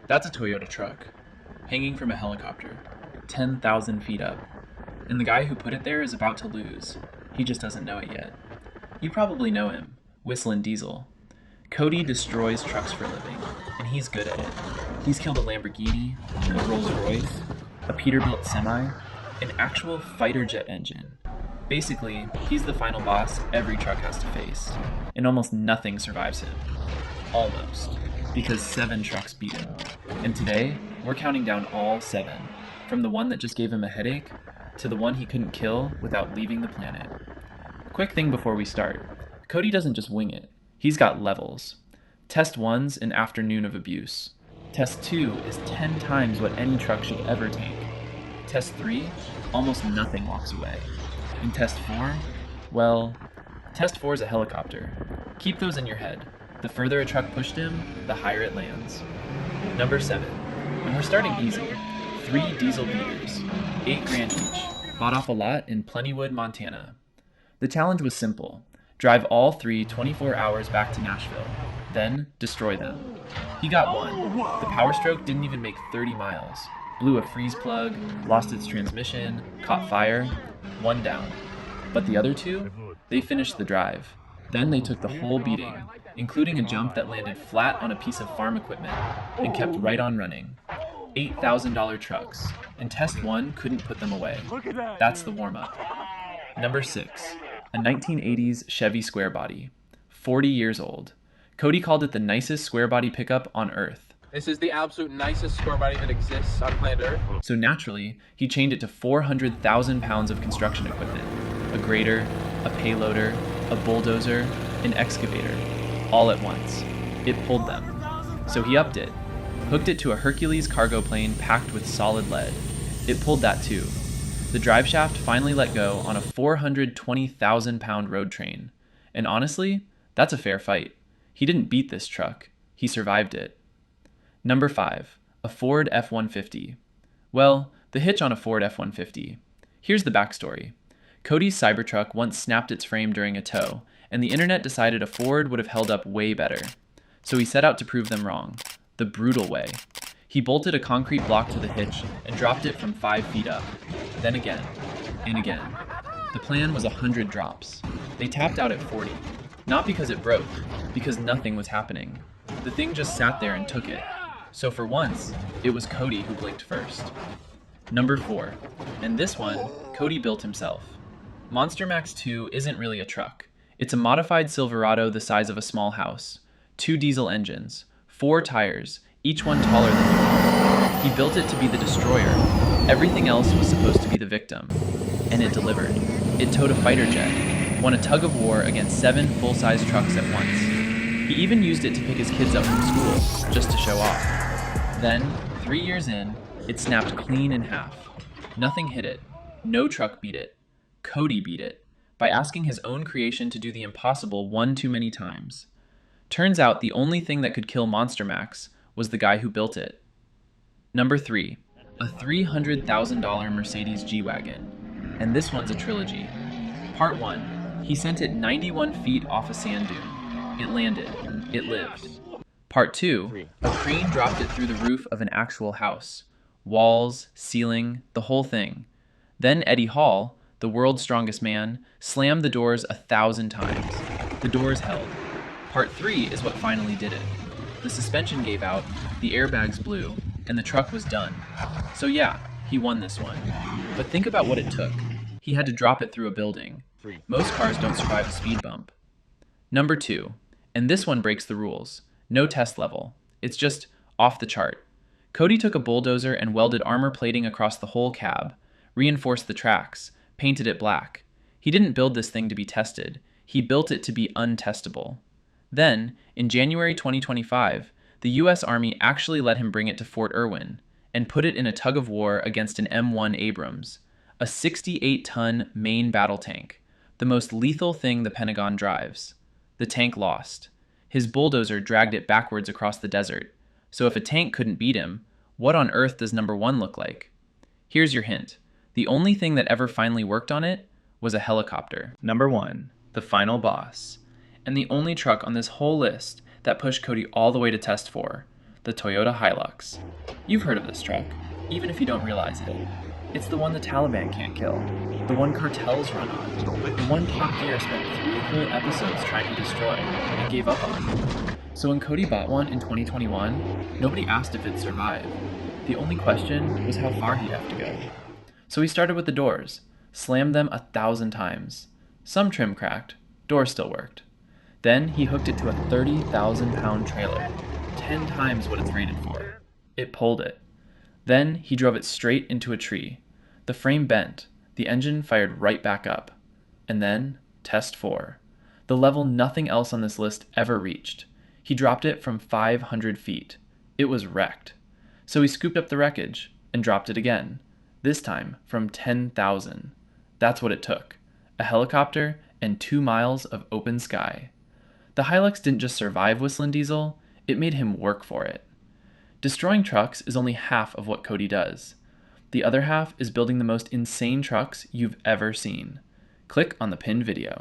That's a Toyota truck, hanging from a helicopter, 10,000 feet up. And the guy who put it there is about to lose. He just doesn't know it yet. You probably know him, Whistlin Diesel. Cody destroys trucks for a living, and he's good at it. He's killed a Lamborghini, a Rolls Royce, a Peterbilt semi, an actual fighter jet engine. Basically, he's the final boss every truck has to face, and almost nothing survives him. Almost. Because 7 trucks beat him. And today, we're counting down all 7, from the one that just gave him a headache, to the one he couldn't kill without leaving the planet. Quick thing before we start, Cody doesn't just wing it. He's got levels. Test 1's an afternoon of abuse. Test 2 is 10 times what any truck should ever take. Test 3, almost nothing walks away. And Test 4, well, Test 4 is a helicopter. Keep those in your head. The further a truck pushed him, the higher it lands. Number 7, and we're starting easy. 3 diesel beaters, $8,000 each, bought off a lot in Plentywood, Montana. The challenge was simple. Drive all 3 24 hours back to Nashville, then destroy them. He got one. The Power Stroke didn't even make 30 miles. Blew a freeze plug, lost its transmission, caught fire, 1 down. But the other 2, they finished the drive. Then they took the whole beating, including a jump that landed flat on a piece of farm equipment, and kept right on running. $8,000 trucks, and Test 1 couldn't put them away. That's the warm-up. Number 6, a 1980s Chevy square body, 40 years old. Cody called it the nicest square body pickup on Earth. This is the absolute nicest square body that exists on planet Earth. So naturally, he chained it to 400,000 pounds of construction equipment. A grader, a payloader, a bulldozer, an excavator, all at once. It pulled them. So he upped it, hooked it to a Hercules cargo plane packed with solid lead. It pulled that too. The drive shaft finally let go on a 420,000 pound road train. And honestly, that's a fair fight. He didn't beat this truck, he survived it. Number 5, a Ford F-150. Well, the hitch on a Ford F-150. Here's the backstory. Cody's Cybertruck once snapped its frame during a tow, and the internet decided a Ford would have held up way better. So he set out to prove them wrong, the brutal way. He bolted a concrete block to the hitch and dropped it from 5 feet up. Then again, and again. The plan was 100 drops. They tapped out at 40. Not because it broke, because nothing was happening. The thing just sat there and took it. So for once, it was Cody who blinked first. Number 4, and this one, Cody built himself. Monster Max 2 isn't really a truck. It's a modified Silverado the size of a small house. 2 diesel engines, 4 tires, each one taller than the other. He built it to be the destroyer. Everything else was supposed to be the victim. And it delivered. It towed a fighter jet, won a tug-of-war against 7 full-size trucks at once. He even used it to pick his kids up from school, just to show off. Then, 3 years in, it snapped clean in half. Nothing hit it. No truck beat it. Cody beat it, by asking his own creation to do the impossible one too many times. Turns out the only thing that could kill Monster Max was the guy who built it. Number 3, a $300,000 Mercedes G-Wagon. And this one's a trilogy. Part 1, he sent it 91 feet off a sand dune. It landed. It lived. Part 2, a crane dropped it through the roof of an actual house. Walls, ceiling, the whole thing. Then Eddie Hall, the world's strongest man, slammed the doors 1,000 times. The doors held. Part 3 is what finally did it. The suspension gave out, the airbags blew, and the truck was done. So yeah, he won this one. But think about what it took. He had to drop it through a building. Most cars don't survive a speed bump. Number 2, and this one breaks the rules. No test level. It's just off the chart. Cody took a bulldozer and welded armor plating across the whole cab, reinforced the tracks, painted it black. He didn't build this thing to be tested. He built it to be untestable. Then, in January 2025, the US Army actually let him bring it to Fort Irwin and put it in a tug-of-war against an M1 Abrams, a 68-ton main battle tank, the most lethal thing the Pentagon drives. The tank lost. His bulldozer dragged it backwards across the desert. So if a tank couldn't beat him, what on earth does number 1 look like? Here's your hint. The only thing that ever finally worked on it was a helicopter. Number 1, the final boss. And the only truck on this whole list that pushed Cody all the way to test 4. the Toyota Hilux. You've heard of this truck, even if you don't realize it. It's the one the Taliban can't kill, the one cartels run on, the one Top Gear spent 3 whole episodes trying to destroy and gave up on. So when Cody bought one in 2021, nobody asked if it'd survive. The only question was how far he'd have to go. So he started with the doors, slammed them 1,000 times. Some trim cracked, doors still worked. Then he hooked it to a 30,000-pound trailer, 10 times what it's rated for. It pulled it. Then he drove it straight into a tree. The frame bent, the engine fired right back up. And then, test 4. The level nothing else on this list ever reached. He dropped it from 500 feet. It was wrecked. So he scooped up the wreckage and dropped it again, this time from 10,000. That's what it took. A helicopter and 2 miles of open sky. The Hilux didn't just survive Whistlin Diesel, it made him work for it. Destroying trucks is only half of what Cody does. The other half is building the most insane trucks you've ever seen. Click on the pinned video.